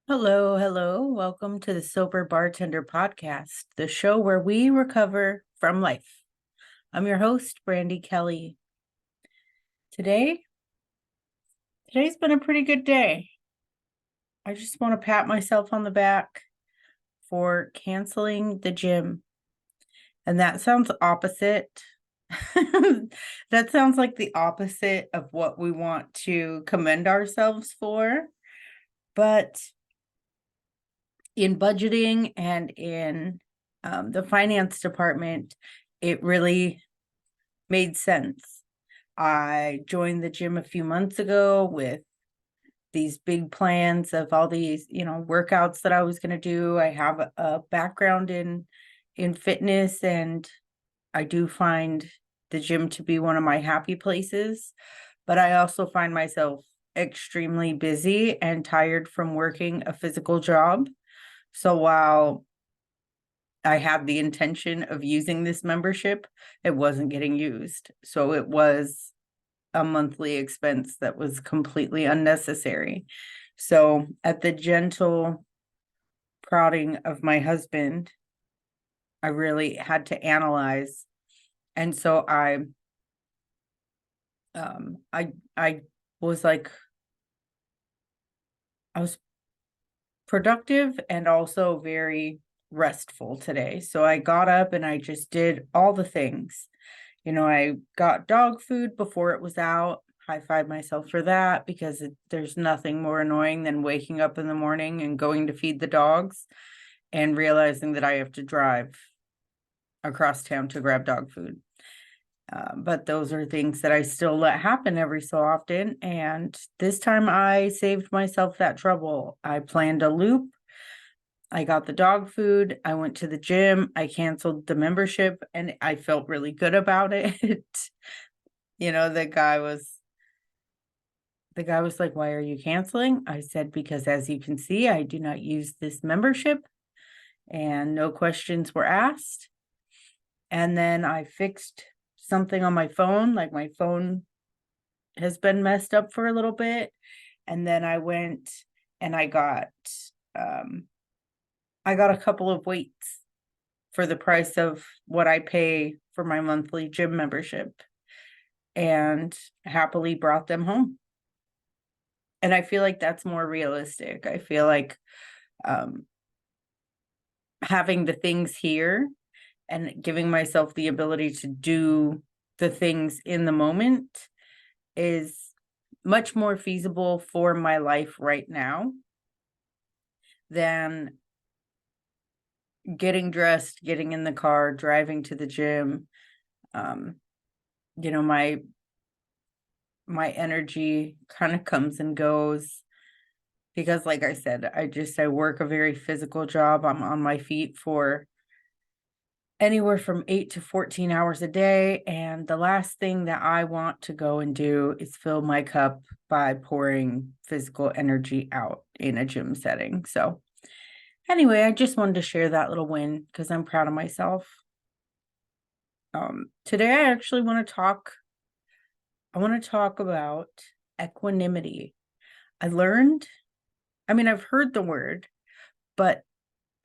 Hello, hello. Welcome to the Sober Bartender podcast, the show where we recover from life. I'm your host, Brandy Kelly. Today's been a pretty good day. I just want to pat myself on the back for canceling the gym. And that sounds opposite. That sounds like the opposite of what we want to commend ourselves for. But in budgeting and in the finance department, it really made sense. I joined the gym a few months ago with these big plans of all these, workouts that I was going to do. I have a background in fitness, and I do find the gym to be one of my happy places, but I also find myself extremely busy and tired from working a physical job. So while I had the intention of using this membership, it wasn't getting used. So it was a monthly expense that was completely unnecessary. So at the gentle prodding of my husband, I really had to analyze. And so I was like, I was productive and also very restful today. So I got up and I just did all the things. I got dog food before it was out. High five myself for that, because there's nothing more annoying than waking up in the morning and going to feed the dogs and realizing that I have to drive across town to grab dog food. But those are things that I still let happen every so often. And this time I saved myself that trouble. I planned a loop. I got the dog food. I went to the gym. I canceled the membership and I felt really good about it. The guy was like, "Why are you canceling?" I said, "Because as you can see, I do not use this membership," and no questions were asked. And then I fixed something on my phone, like my phone has been messed up for a little bit. And then I went and I got a couple of weights for the price of what I pay for my monthly gym membership, and happily brought them home. And I feel like that's more realistic. I feel like having the things here and giving myself the ability to do the things in the moment is much more feasible for my life right now than getting dressed, getting in the car, driving to the gym. My energy kind of comes and goes because, like I said, I work a very physical job. I'm on my feet for anywhere from 8 to 14 hours a day. And the last thing that I want to go and do is fill my cup by pouring physical energy out in a gym setting. So anyway, I just wanted to share that little win because I'm proud of myself. Today I actually want to talk about equanimity. I've heard the word, but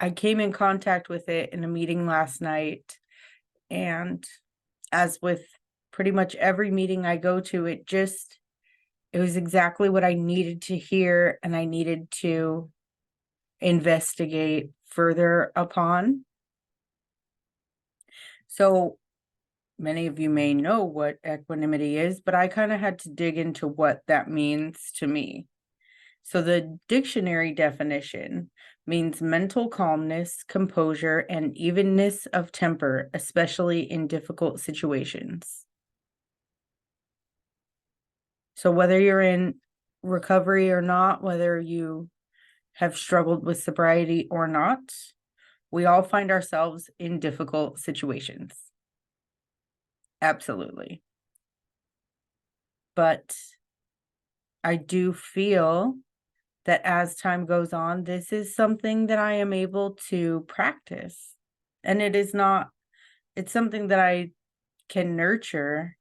I came in contact with it in a meeting last night. And as with pretty much every meeting I go to, it was exactly what I needed to hear and I needed to investigate further upon. So many of you may know what equanimity is, but I kind of had to dig into what that means to me. So the dictionary definition means mental calmness, composure, and evenness of temper, especially in difficult situations. So whether you're in recovery or not, whether you have struggled with sobriety or not, we all find ourselves in difficult situations. Absolutely. But I do feel that as time goes on, this is something that I am able to practice. And it's something that I can nurture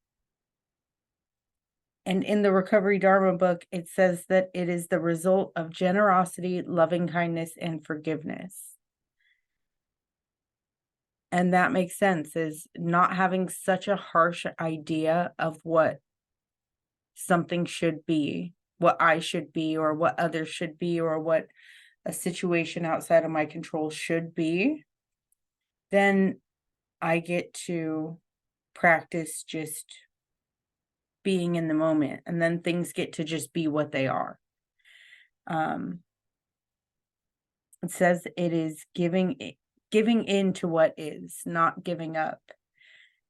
And in the Recovery Dharma book, it says that it is the result of generosity, loving kindness, and forgiveness. And that makes sense, is not having such a harsh idea of what something should be, what I should be, or what others should be, or what a situation outside of my control should be. Then I get to practice just being in the moment, and then things get to just be what they are. It says it is giving in to what is, not giving up.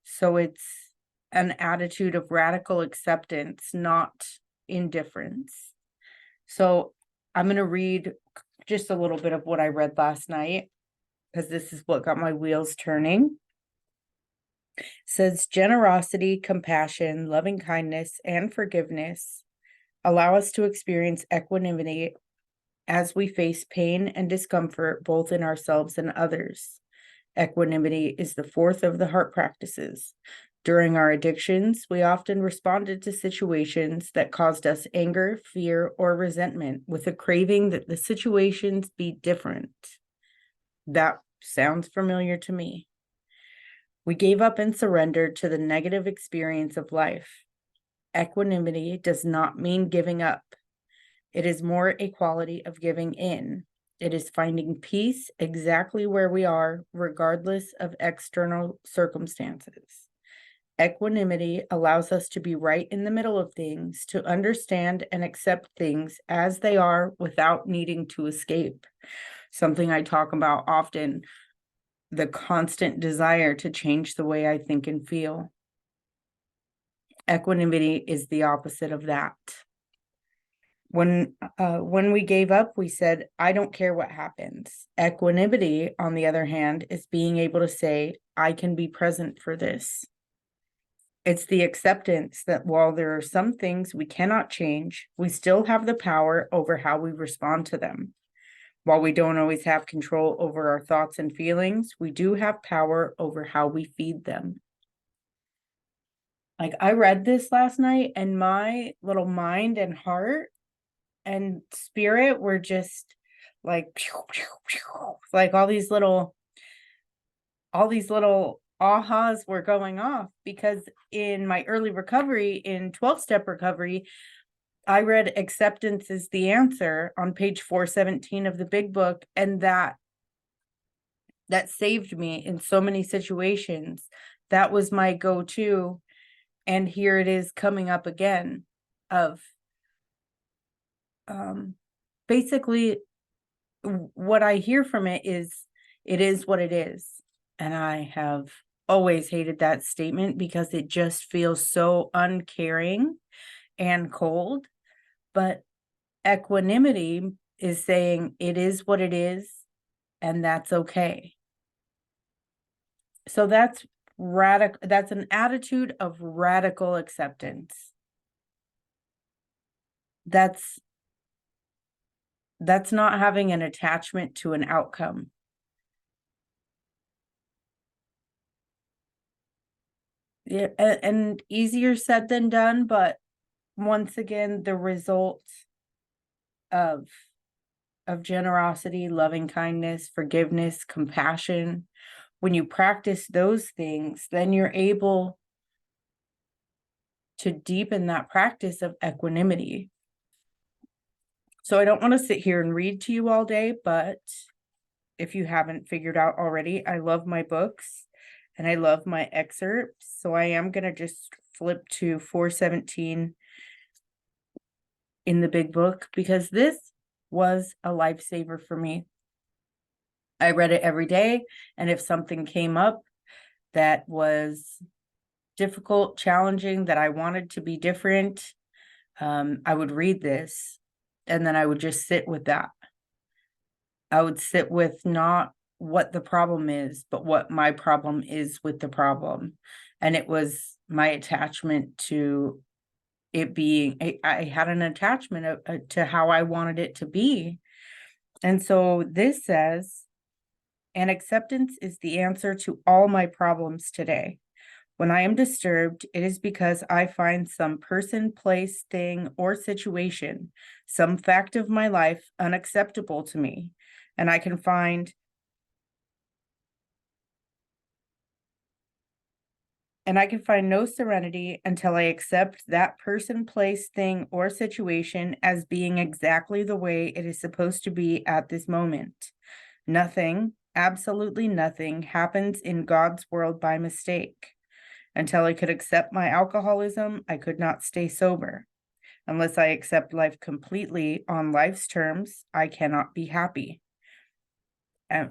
So it's an attitude of radical acceptance, not indifference. So I'm going to read just a little bit of what I read last night, because this is what got my wheels turning. It says generosity, compassion, loving kindness, and forgiveness allow us to experience equanimity as we face pain and discomfort both in ourselves and others. Equanimity is the fourth of the heart practices. During our addictions, we often responded to situations that caused us anger, fear, or resentment with a craving that the situations be different. That sounds familiar to me. We gave up and surrendered to the negative experience of life. Equanimity does not mean giving up. It is more a quality of giving in. It is finding peace exactly where we are, regardless of external circumstances. Equanimity allows us to be right in the middle of things, to understand and accept things as they are without needing to escape. Something I talk about often, the constant desire to change the way I think and feel. Equanimity is the opposite of that. When we gave up, we said, I don't care what happens. Equanimity, on the other hand, is being able to say, I can be present for this. It's the acceptance that while there are some things we cannot change, we still have the power over how we respond to them. While we don't always have control over our thoughts and feelings, we do have power over how we feed them. Like, I read this last night, and my little mind and heart and spirit were just like, pew, pew, pew, like all these little ahas were going off, because in my early recovery, in 12-step recovery, I read Acceptance is the Answer on page 417 of the big book, and that saved me in so many situations. That was my go-to, and here it is coming up again, of basically what I hear from it is what it is. And I have always hated that statement, because it just feels so uncaring and cold. But equanimity is saying it is what it is, and that's okay. So that's an attitude of radical acceptance. That's not having an attachment to an outcome. Yeah, and easier said than done, but once again, the result of generosity, loving kindness, forgiveness, compassion, when you practice those things, then you're able to deepen that practice of equanimity. So I don't want to sit here and read to you all day, but if you haven't figured out already, I love my books and I love my excerpts. So I am going to just flip to 417 in the big book, because this was a lifesaver for me. I read it every day, and if something came up that was difficult, challenging, that I wanted to be different, I would read this, and then I would just sit with that. I would sit with not what the problem is, but what my problem is with the problem. And it was my attachment to it being, I had an attachment to how I wanted it to be. And so this says, and acceptance is the answer to all my problems today. When I am disturbed, it is because I find some person, place, thing, or situation, some fact of my life unacceptable to me, and I can find no serenity until I accept that person, place, thing, or situation as being exactly the way it is supposed to be at this moment. Nothing, absolutely nothing, happens in God's world by mistake. Until I could accept my alcoholism, I could not stay sober. Unless I accept life completely on life's terms, I cannot be happy.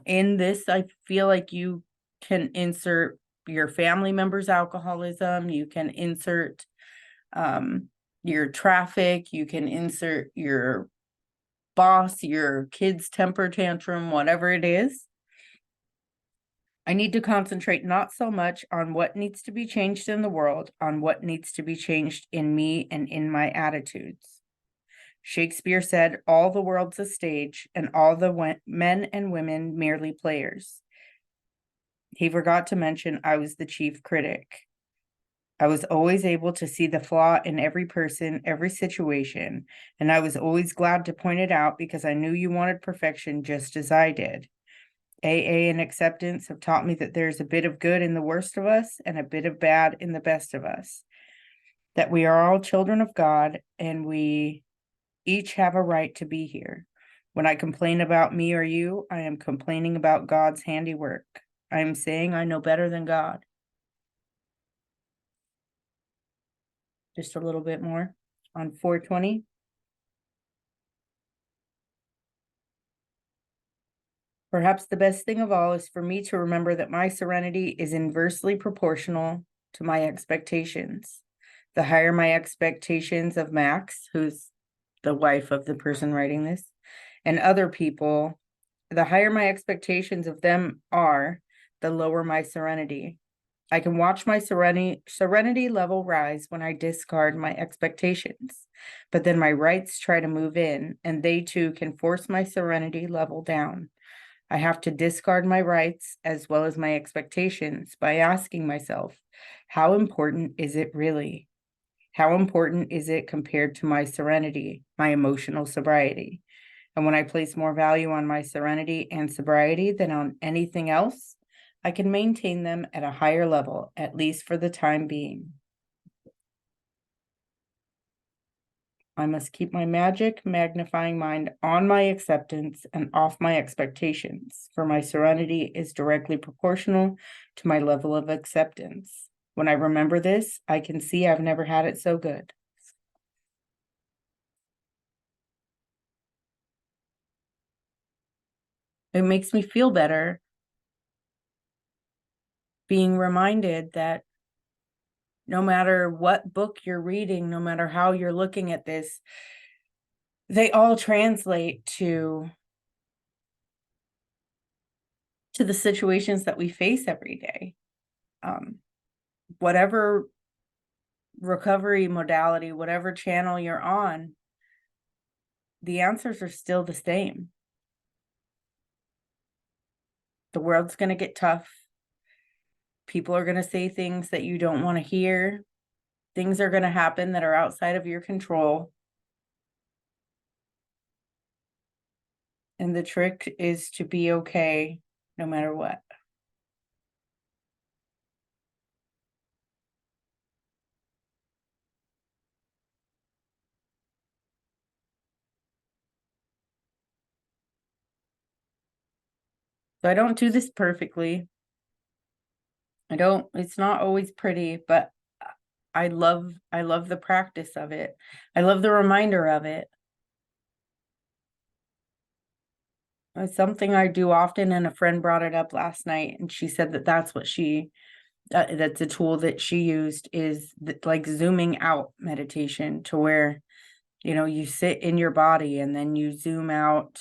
In this, I feel like you can insert your family member's alcoholism, you can insert your traffic, you can insert your boss, your kid's temper tantrum, whatever it is. I need to concentrate not so much on what needs to be changed in the world, on what needs to be changed in me and in my attitudes. Shakespeare said, all the world's a stage, and all the men and women merely players. He forgot to mention I was the chief critic. I was always able to see the flaw in every person, every situation, and I was always glad to point it out because I knew you wanted perfection just as I did. AA and acceptance have taught me that there's a bit of good in the worst of us and a bit of bad in the best of us, that we are all children of God and we each have a right to be here. When I complain about me or you, I am complaining about God's handiwork. I am saying I know better than God. Just a little bit more on 420. Perhaps the best thing of all is for me to remember that my serenity is inversely proportional to my expectations. The higher my expectations of Max, who's the wife of the person writing this, and other people, the higher my expectations of them are, the lower my serenity. I can watch my serenity level rise when I discard my expectations, but then my rights try to move in, and they too can force my serenity level down. I have to discard my rights as well as my expectations by asking myself, how important is it really? How important is it compared to my serenity, my emotional sobriety? And when I place more value on my serenity and sobriety than on anything else, I can maintain them at a higher level, at least for the time being. I must keep my magic, magnifying mind on my acceptance and off my expectations, for my serenity is directly proportional to my level of acceptance. When I remember this, I can see I've never had it so good. It makes me feel better being reminded that no matter what book you're reading, no matter how you're looking at this, they all translate to the situations that we face every day. Whatever recovery modality, whatever channel you're on, the answers are still the same. The world's going to get tough. People are going to say things that you don't want to hear. Things are going to happen that are outside of your control. And the trick is to be okay no matter what. So I don't do this perfectly. It's not always pretty, but I love the practice of it. I love the reminder of it. It's something I do often, and a friend brought it up last night, and she said that that's a tool that she used, is like zooming out meditation, to where, you sit in your body and then you zoom out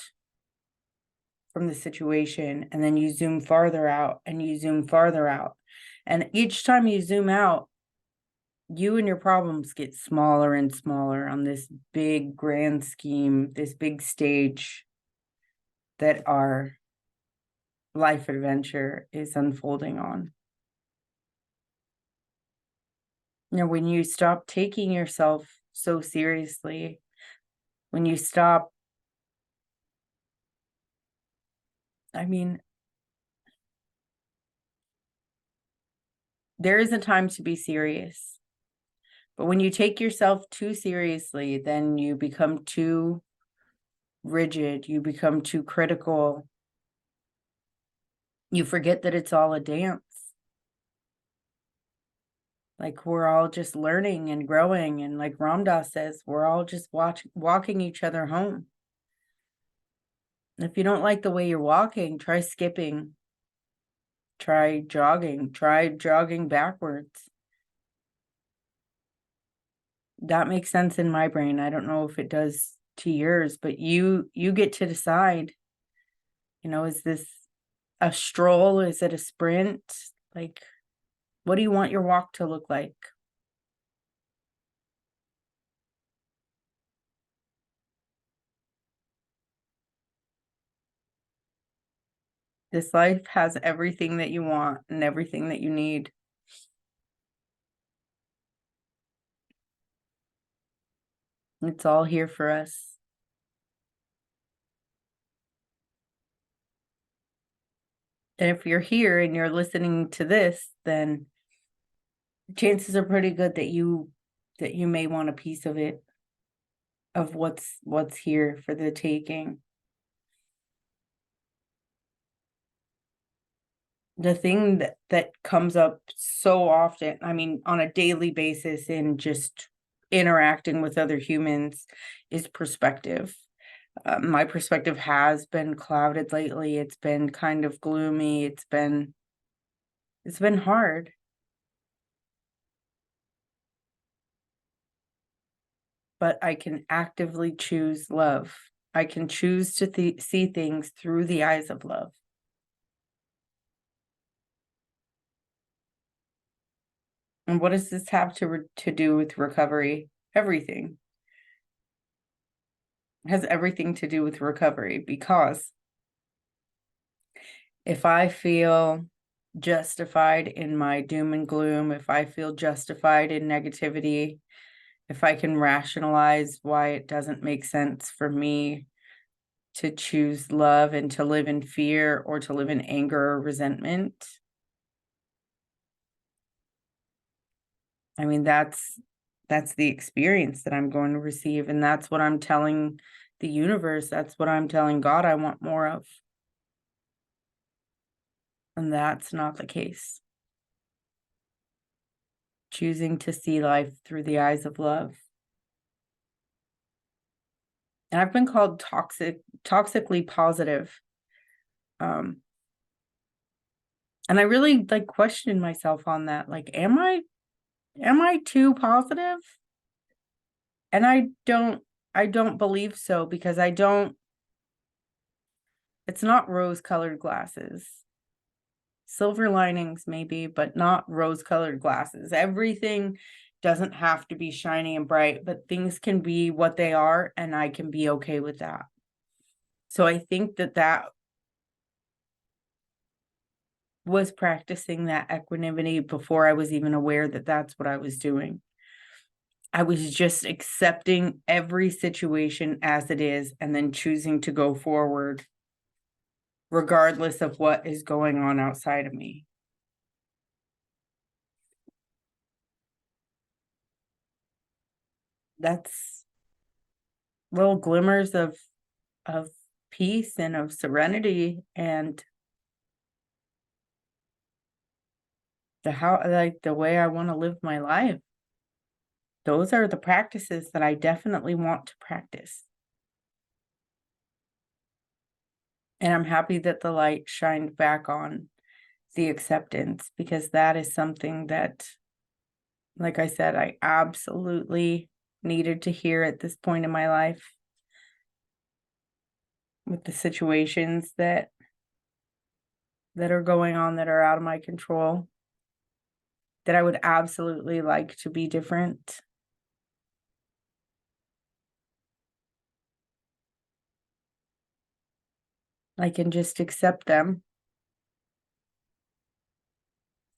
from the situation, and then you zoom farther out and you zoom farther out. And each time you zoom out, you and your problems get smaller and smaller on this big grand scheme, this big stage that our life adventure is unfolding on. When you stop taking yourself so seriously, when you stop, I mean, there is a time to be serious, but when you take yourself too seriously, then you become too rigid, you become too critical. You forget that it's all a dance. Like we're all just learning and growing. And like Ram Dass says, we're all just walking each other home. If you don't like the way you're walking, try skipping, try jogging backwards. That makes sense in my brain. I don't know if it does to yours, but you get to decide, is this a stroll? Is it a sprint? Like, what do you want your walk to look like? This life has everything that you want and everything that you need. It's all here for us. And if you're here and you're listening to this, then chances are pretty good that you may want a piece of it, of what's here for the taking. The thing that comes up so often, I mean, on a daily basis in just interacting with other humans, is perspective. My perspective has been clouded lately. It's been kind of gloomy. It's been hard. But I can actively choose love. I can choose to see things through the eyes of love. And what does this have to do with recovery? Everything. It has everything to do with recovery, because if I feel justified in my doom and gloom, if I feel justified in negativity, if I can rationalize why it doesn't make sense for me to choose love and to live in fear or to live in anger or resentment, I mean, that's the experience that I'm going to receive. And that's what I'm telling the universe. That's what I'm telling God I want more of. And that's not the case. Choosing to see life through the eyes of love. And I've been called toxically positive. And I really questioned myself on that. Like, am I too positive? And I don't believe so, because it's not rose-colored glasses. Silver linings maybe, but not rose-colored glasses. Everything doesn't have to be shiny and bright, but things can be what they are, and I can be okay with that. So I think that was practicing that equanimity before I was even aware that that's what I was doing. I was just accepting every situation as it is and then choosing to go forward regardless of what is going on outside of me. That's little glimmers of peace and of serenity, and the way I want to live my life. Those are the practices that I definitely want to practice. And I'm happy that the light shined back on the acceptance, because that is something that, like I said, I absolutely needed to hear at this point in my life, with the situations that are going on that are out of my control, that I would absolutely like to be different. I can just accept them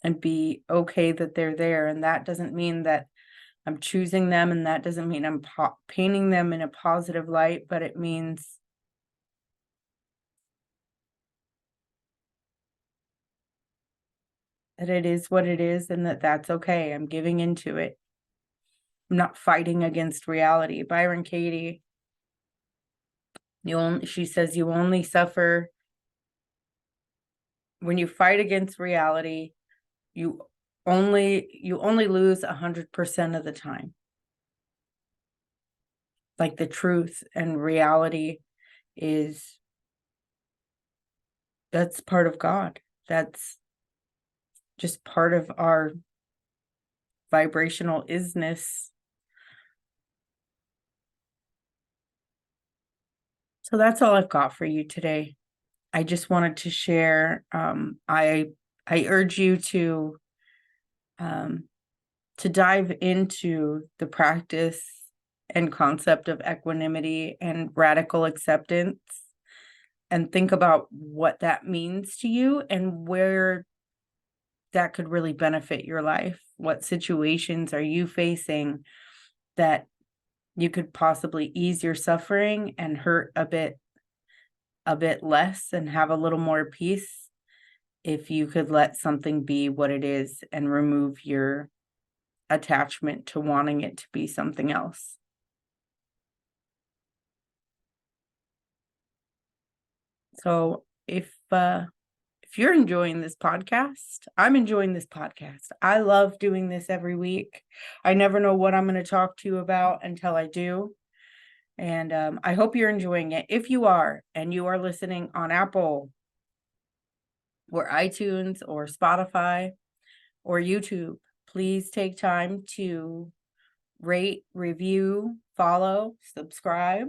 and be okay that they're there. And that doesn't mean that I'm choosing them, and that doesn't mean I'm painting them in a positive light, but it means that it is what it is and that that's okay. I'm giving into it. I'm not fighting against reality. Byron Katie, she says you only suffer when you fight against reality. You only lose 100% of the time. Like, the truth and reality that's part of God. That's just part of our vibrational isness. So that's all I've got for you today. I just wanted to share. I urge you to dive into the practice and concept of equanimity and radical acceptance, and think about what that means to you and where that could really benefit your life. What situations are you facing that you could possibly ease your suffering and hurt a bit less and have a little more peace if you could let something be what it is and remove your attachment to wanting it to be something else. So if you're enjoying this podcast, I'm enjoying this podcast. I love doing this every week. I never know what I'm going to talk to you about until I do. And I hope you're enjoying it. If you are, and you are listening on Apple or iTunes or Spotify or YouTube, please take time to rate, review, follow, subscribe.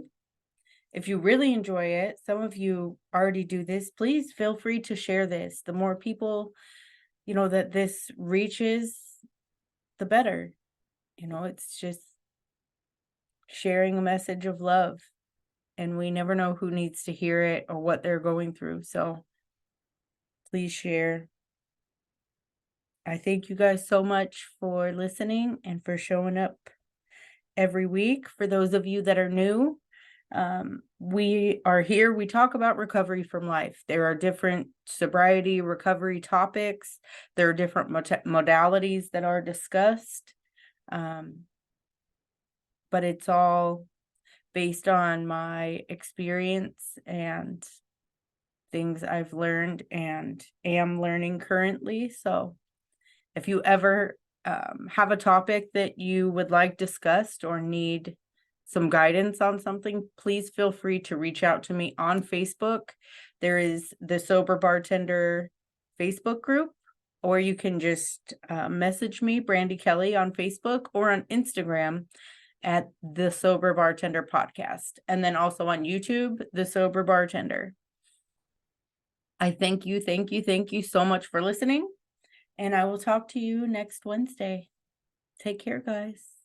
If you really enjoy it, some of you already do this, please feel free to share this. The more people, that this reaches, the better. It's just sharing a message of love, and we never know who needs to hear it or what they're going through. So please share. I thank you guys so much for listening and for showing up every week. For those of you that are new, we are here. We talk about recovery from life. There are different sobriety recovery topics. There are different modalities that are discussed. But it's all based on my experience and things I've learned and am learning currently. So if you ever have a topic that you would like discussed or need some guidance on something, please feel free to reach out to me on Facebook. There is the Sober Bartender Facebook group, or you can just message me, Brandy Kelly, on Facebook or on Instagram at the Sober Bartender Podcast, and then also on YouTube, the Sober Bartender. I thank you so much for listening, and I will talk to you next Wednesday. Take care, guys.